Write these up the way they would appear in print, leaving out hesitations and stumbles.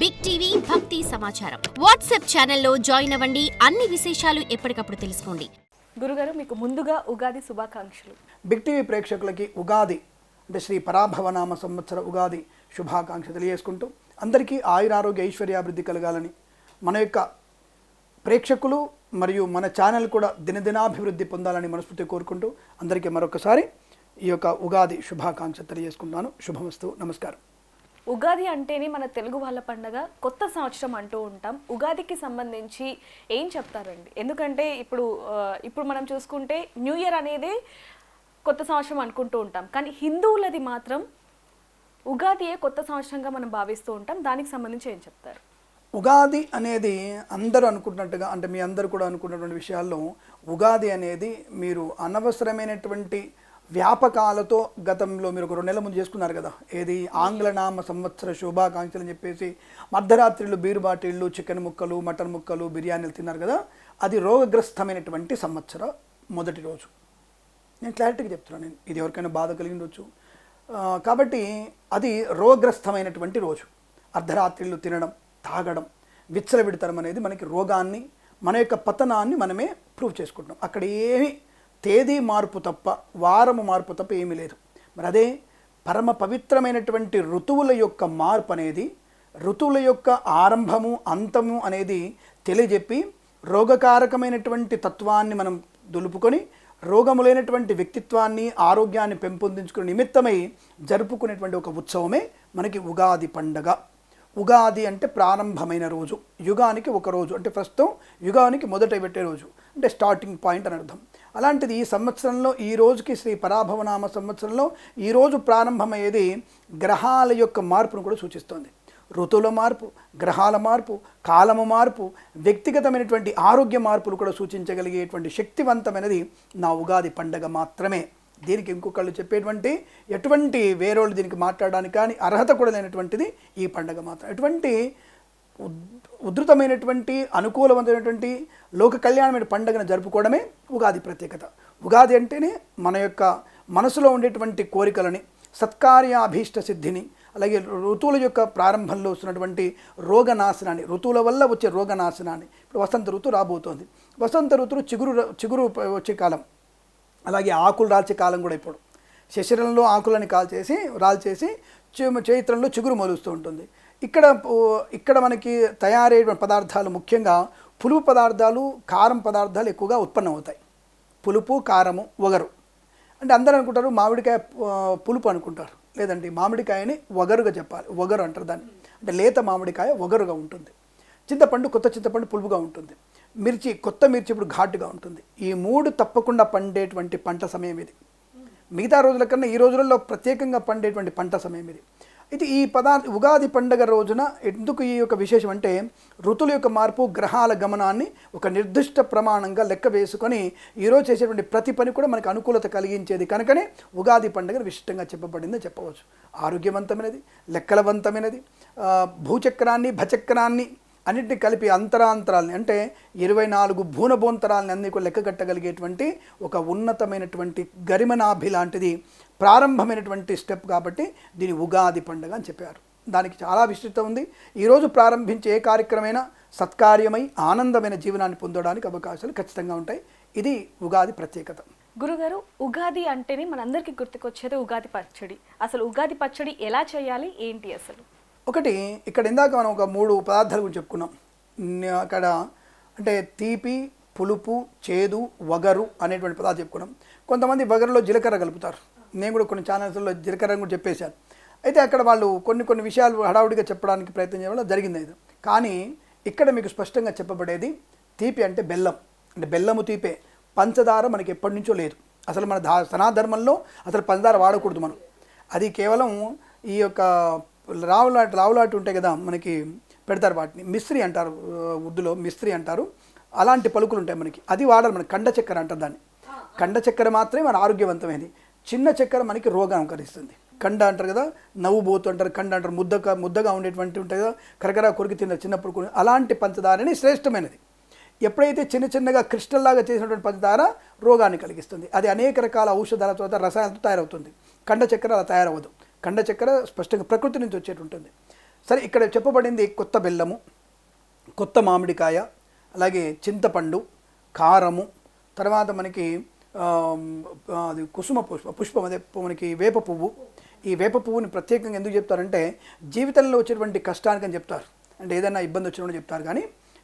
Big TV భక్తి సమాచారం WhatsApp ఛానల్లో జాయిన్ అవ్వండి. అన్ని విశేషాలు ఎప్పటికప్పుడు తెలుసుకోండి. గురుగారు, మీకు ముందుగా ఉగాది శుభాకాంక్షలు. బిగ్ టీవీ ప్రేక్షకులకి ఉగాది అంటే శ్రీ పరాభవనామ సంవత్సర ఉగాది శుభాకాంక్ష తెలియజేసుకుంటూ అందరికీ ఆయురారోగ్య ఐశ్వర్యాభివృద్ధి కలగాలని మన యొక్క ప్రేక్షకులు మరియు మన ఛానల్ కూడా దినదినాభివృద్ధి పొందాలని మనస్ఫూర్తి కోరుకుంటూ అందరికీ మరొకసారి ఈ యొక్క ఉగాది శుభాకాంక్ష తెలియజేసుకుంటున్నాను. శుభమస్తు. నమస్కారం. ఉగాది అంటేనే మన తెలుగు వాళ్ళ పండగ, కొత్త సంవత్సరం అంటూ ఉంటాం. ఉగాదికి సంబంధించి ఏం చెప్తారండి? ఎందుకంటే ఇప్పుడు మనం చూసుకుంటే న్యూ ఇయర్ అనేది కొత్త సంవత్సరం అనుకుంటూ ఉంటాం, కానీ హిందువులది మాత్రం ఉగాదియే కొత్త సంవత్సరంగా మనం భావిస్తూ ఉంటాం. దానికి సంబంధించి ఏం చెప్తారు? ఉగాది అనేది అందరూ అనుకుంటున్నట్టుగా, అంటే మీ అందరూ కూడా అనుకున్నటువంటి విషయాల్లో ఉగాది అనేది మీరు అనవసరమైనటువంటి వ్యాపకాలతో గతంలో మీరు ఒక 2 నెలల ముందు చేసుకున్నారు కదా, ఏది ఆంగ్లనామ సంవత్సర శుభాకాంక్షలు అని చెప్పేసి మధ్యరాత్రిళ్ళు బీరు బాటిళ్ళు, చికెన్ ముక్కలు, మటన్ ముక్కలు, బిర్యానీలు తిన్నారు కదా. అది రోగగ్రస్తమైనటువంటి సంవత్సర మొదటి రోజు. నేను క్లారిటీగా చెప్తున్నాను. నేను ఇది ఎవరికైనా బాధ కలిగిండొచ్చు కాబట్టి అది రోగగ్రస్తమైనటువంటి రోజు. అర్ధరాత్రిళ్ళు తినడం, తాగడం, విచ్చలవిడతనం అనేది మనకి రోగాన్ని, మన యొక్క పతనాన్ని మనమే ప్రూవ్ చేసుకుంటున్నాం. అక్కడ ఏమి తేదీ మార్పు తప్ప, వారము మార్పు తప్ప ఏమీ లేదు. మరి అదే పరమ పవిత్రమైనటువంటి ఋతువుల యొక్క మార్పు అనేది, ఋతువుల యొక్క ఆరంభము అంతము అనేది తెలియజెప్పి రోగకారకమైనటువంటి తత్వాన్ని మనం దులుపుకొని రోగములైనటువంటి వ్యక్తిత్వాన్ని, ఆరోగ్యాన్ని పెంపొందించుకునే నిమిత్తమై జరుపుకునేటువంటి ఒక ఉత్సవమే మనకి ఉగాది పండగ. ఉగాది అంటే ప్రారంభమైన రోజు, యుగానికి ఒక రోజు, అంటే ప్రస్తుతం యుగానికి మొదట పెట్టే రోజు, అంటే స్టార్టింగ్ పాయింట్ అని అర్థం. అలాంటిది ఈ సంవత్సరంలో ఈ రోజుకి శ్రీ పరాభవనామ సంవత్సరంలో ఈరోజు ప్రారంభమయ్యేది గ్రహాల యొక్క మార్పును కూడా సూచిస్తోంది. ఋతువుల మార్పు, గ్రహాల మార్పు, కాలము మార్పు, వ్యక్తిగతమైనటువంటి ఆరోగ్య మార్పులు కూడా సూచించగలిగేటువంటి శక్తివంతమైనది నా ఉగాది పండగ మాత్రమే. దీనికి ఇంకొకళ్ళు చెప్పేటువంటి ఎటువంటి వేరేవాళ్ళు దీనికి మాట్లాడడానికి కానీ అర్హత కూడా లేనటువంటిది ఈ పండగ మాత్రం. ఎటువంటి ఉధృతమైనటువంటి అనుకూలవంతమైనటువంటి లోక కళ్యాణమైన పండుగను జరుపుకోవడమే ఉగాది ప్రత్యేకత. ఉగాది అంటేనే మన యొక్క మనసులో ఉండేటువంటి కోరికలని, సత్కార్యాభీష్ట సిద్ధిని, అలాగే ఋతువుల యొక్క ప్రారంభంలో వస్తున్నటువంటి రోగనాశనాన్ని, ఋతువుల వల్ల వచ్చే రోగనాశనాన్ని. ఇప్పుడు వసంత ఋతువు రాబోతోంది. వసంత ఋతువు చిగురు వచ్చే కాలం, అలాగే ఆకులు రాల్చే కాలం కూడా. ఇప్పుడు శశిరంలో ఆకులని రాల్చేసి చైత్రంలో చిగురు మొలుస్తూ ఉంటుంది. ఇక్కడ మనకి తయారయ్యే పదార్థాలు ముఖ్యంగా పులుపు పదార్థాలు, కారం పదార్థాలు ఎక్కువగా ఉత్పన్నం అవుతాయి. పులుపు, కారము, వగరు. అంటే అందరూ అనుకుంటారు మామిడికాయ పులుపు అనుకుంటారు, లేదండి మామిడికాయని వగరుగా చెప్పాలి. వగరు అంటారు దాన్ని. అంటే లేత మామిడికాయ వగరుగా ఉంటుంది. చింతపండు, కొత్త చింతపండు పులుపుగా ఉంటుంది. కొత్త మిర్చి ఇప్పుడు ఘాటుగా ఉంటుంది. ఈ 3 తప్పకుండా పండేటువంటి పంట సమయం ఇది. మిగతా రోజుల కన్నా ఈ రోజులలో ప్రత్యేకంగా పండేటువంటి పంట సమయం ఇది. అయితే ఈ ఉగాది పండుగ రోజున ఎందుకు ఈ యొక్క విశేషం అంటే, ఋతువుల యొక్క మార్పు, గ్రహాల గమనాన్ని ఒక నిర్దిష్ట ప్రమాణంగా లెక్క వేసుకొని ఈరోజు చేసేటువంటి ప్రతి పని కూడా మనకు అనుకూలత కలిగించేది కనుకనే ఉగాది పండుగ విశిష్టంగా చెప్పబడిందని చెప్పవచ్చు. ఆరోగ్యవంతమైనది, లెక్కలవంతమైనది, భూచక్రాన్ని, భచక్రాన్ని అన్నింటినీ కలిపి అంతరాంతరాలని, అంటే 24 భూనభోంతరాలని అన్ని కూడా లెక్క కట్టగలిగేటువంటి ఒక ఉన్నతమైనటువంటి గరిమనాభి లాంటిది ప్రారంభమైనటువంటి స్టెప్ కాబట్టి దీని ఉగాది పండుగ అని చెప్పారు. దానికి చాలా విశిష్టత ఉంది. ఈరోజు ప్రారంభించే ఏ కార్యక్రమైనా సత్కార్యమై ఆనందమైన జీవనాన్ని పొందడానికి అవకాశాలు ఖచ్చితంగా ఉంటాయి. ఇది ఉగాది ప్రత్యేకత. గురుగారు, ఉగాది అంటేనే మనందరికీ గుర్తుకొచ్చేది ఉగాది పచ్చడి. అసలు ఉగాది పచ్చడి ఎలా చేయాలి, ఏంటి అసలు? ఒకటి, ఇక్కడ ఇందాక మనం ఒక 3 పదార్థాల గురించి చెప్పుకున్నాం. అక్కడ అంటే తీపి, పులుపు, చేదు, వగరు అనేటువంటి పదార్థాలు చెప్పుకున్నాం. కొంతమంది వగరులో జీలకర్ర కలుపుతారు. నేను కూడా కొన్ని ఛానల్స్లో జీలకర్ర కూడా చెప్పేశాను. అయితే అక్కడ వాళ్ళు కొన్ని విషయాలు హడావుడిగా చెప్పడానికి ప్రయత్నం చేయడం వల్ల జరిగింది ఇది. కానీ ఇక్కడ మీకు స్పష్టంగా చెప్పబడేది తీపి అంటే బెల్లం, అంటే బెల్లము తీపే. పంచదార మనకి ఎప్పటి నుంచో లేదు. అసలు మన సనాధర్మంలో అసలు పంచదార వాడకూడదు మనం. అది కేవలం ఈ యొక్క రావులాట ఉంటాయి కదా, మనకి పెడతారు, వాటిని మిశ్రీ అంటారు, ఉర్దూలో మిశ్రీ అంటారు. అలాంటి పలుకులు ఉంటాయి మనకి, అది వాడాలి. మనకి కండ చక్కెర అంటారు దాన్ని. కండ చక్కెర మాత్రమే మన ఆరోగ్యవంతమైనది. చిన్న చక్కెర మనకి రోగం కలిగిస్తుంది. కండ అంటారు కదా, నవ్వు బోతు అంటారు, కండ అంటారు, ముద్దగా ఉండేటువంటి ఉంటాయి కదా, కరకర కొరికి తిన్న చిన్నప్పుడు. అలాంటి పంచదారని శ్రేష్టమైనది. ఎప్పుడైతే చిన్నగా క్రిస్టల్లాగా చేసినటువంటి పంచదార రోగాన్ని కలిగిస్తుంది. అది అనేక రకాల ఔషధాల తర్వాత రసాయనాలతో తయారవుతుంది. కండ చక్కెర అలా తయారవ్వదు. కండ చక్కెర స్పష్టంగా ప్రకృతి నుంచి వచ్చేటుంటుంది. సరే, ఇక్కడ చెప్పబడింది కొత్త బెల్లము, కొత్త మామిడికాయ, అలాగే చింతపండు, కారము, తర్వాత మనకి అది కుసుమ పుష్పం, అదే మనకి వేప పువ్వు. ఈ వేప పువ్వుని ప్రత్యేకంగా ఎందుకు చెప్తారంటే జీవితంలో వచ్చేటువంటి కష్టానికి అని చెప్తారు, అంటే ఏదైనా ఇబ్బంది వచ్చినప్పుడు చెప్తారు. కానీ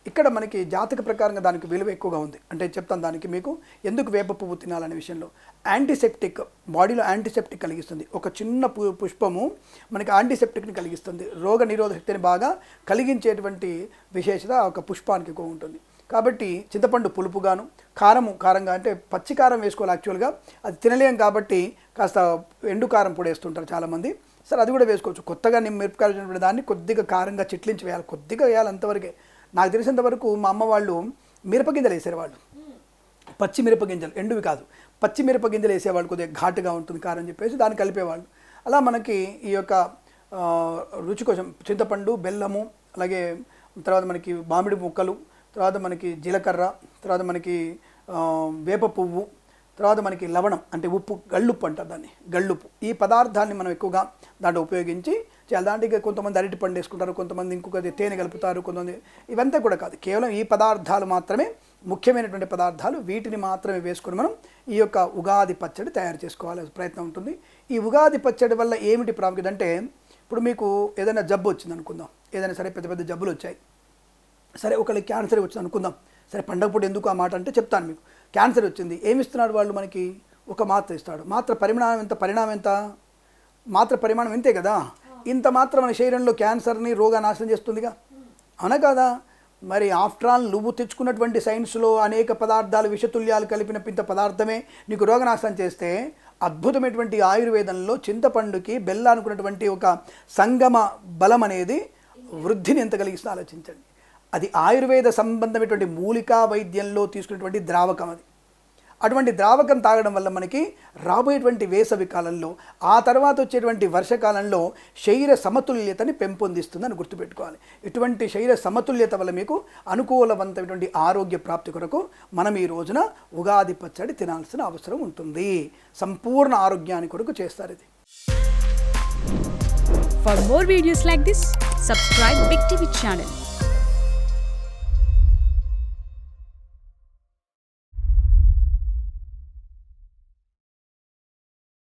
ఇక్కడ మనకి జాతక ప్రకారంగా దానికి విలువ ఎక్కువగా ఉంది. అంటే చెప్తాను దానికి మీకు ఎందుకు వేప పువ్వు తినాలనే విషయంలో. యాంటీసెప్టిక్, బాడీలో యాంటీసెప్టిక్ కలిగిస్తుంది. ఒక చిన్న పుష్పము మనకి యాంటీసెప్టిక్ని కలిగిస్తుంది, రోగ నిరోధక శక్తిని బాగా కలిగించేటువంటి విశేషత ఒక పుష్పానికి ఎక్కువ ఉంటుంది. కాబట్టి చింతపండు పులుపుగాను, కారంగా అంటే పచ్చి కారం వేసుకోవాలి. యాక్చువల్గా అది తినలేం కాబట్టి కాస్త ఎండు కారం పొడి వేస్తుంటారు చాలామంది. సరే, అది కూడా వేసుకోవచ్చు. కొత్తగా మిరపకాయలు వచ్చినటువంటి దాన్ని కొద్దిగా కారంగా చిట్లించి వేయాలి, కొద్దిగా వేయాలి అంతవరకే. నాకు తెలిసినంతవరకు మా అమ్మ వాళ్ళు మిరపగింజలు వేసేవాళ్ళు, పచ్చి మిరపగింజలు, ఎండువి కాదు, పచ్చి మిరపగింజలు వేసేవాళ్ళు. కొద్దిగా ఘాటుగా ఉంటుంది కారం అని చెప్పేసి దాన్ని కలిపేవాళ్ళు. అలా మనకి ఈ యొక్క రుచి కోసం చింతపండు, బెల్లము, అలాగే తర్వాత మనకి మామిడి ముక్కలు, తర్వాత మనకి జీలకర్ర, తర్వాత మనకి వేప పువ్వు, తర్వాత మనకి లవణం అంటే ఉప్పు, గళ్ళుప్పు అంటారు దాన్ని, గళ్ళుప్పు. ఈ పదార్థాన్ని మనం ఎక్కువగా దాంట్లో ఉపయోగించి చాలా దాంట్లో కొంతమంది అరటి పండు వేసుకుంటారు, కొంతమంది ఇంకొకటి తేనె కలుపుతారు, కొంతమంది. ఇవంతా కూడా కాదు, కేవలం ఈ పదార్థాలు మాత్రమే ముఖ్యమైనటువంటి పదార్థాలు. వీటిని మాత్రమే వేసుకొని మనం ఈ యొక్క ఉగాది పచ్చడి తయారు చేసుకోవాలి ప్రయత్నం ఉంటుంది. ఈ ఉగాది పచ్చడి వల్ల ఏమిటి ప్రాముఖ్యత అంటే, ఇప్పుడు మీకు ఏదైనా జబ్బు వచ్చింది అనుకుందాం, ఏదైనా సరే పెద్ద పెద్ద జబ్బులు వచ్చాయి, సరే ఒకరికి క్యాన్సర్ వచ్చింది అనుకుందాం. సరే, పండగ పూట ఎందుకు ఆ మాట అంటే చెప్తాను మీకు. క్యాన్సర్ వచ్చింది, ఏమి ఇస్తున్నాడు వాళ్ళు మనకి? ఒక మాత్ర ఇస్తాడు. మాత్ర పరిమాణం ఎంత? మాత్ర పరిమాణం ఇంతే కదా. ఇంత మాత్రం మన శరీరంలో క్యాన్సర్ని రోగనాశనం చేస్తుందిగా, అవునా కాదా? మరి ఆఫ్టర్ ఆల్ నువ్వు తెచ్చుకున్నటువంటి సైన్స్లో అనేక పదార్థాలు, విషతుల్యాలు కలిపిన ఇంత పదార్థమే నీకు రోగనాశనం చేస్తే, అద్భుతమైనటువంటి ఆయుర్వేదంలో చింతపండుకి బెల్లానుకున్నటువంటి ఒక సంగమ బలం అనేది వృద్ధిని ఎంత కలిగిస్తుందో ఆలోచించండి. అది ఆయుర్వేద సంబంధమైనటువంటి మూలికా వైద్యంలో తీసుకున్నటువంటి ద్రావకం. అది అటువంటి ద్రావకం తాగడం వల్ల మనకి రాబోయేటువంటి వేసవి కాలంలో, ఆ తర్వాత వచ్చేటువంటి వర్షకాలంలో శరీర సమతుల్యతని పెంపొందిస్తుందని గుర్తుపెట్టుకోవాలి. ఇటువంటి శరీర సమతుల్యత వల్ల మీకు అనుకూలవంతమైనటువంటి ఆరోగ్య ప్రాప్తి కొరకు మనం ఈ రోజున ఉగాది పచ్చడి తినాల్సిన అవసరం ఉంటుంది. సంపూర్ణ ఆరోగ్యాన్ని కొరకు చేస్తారు ఇది. For more videos like this, subscribe Big TV channel.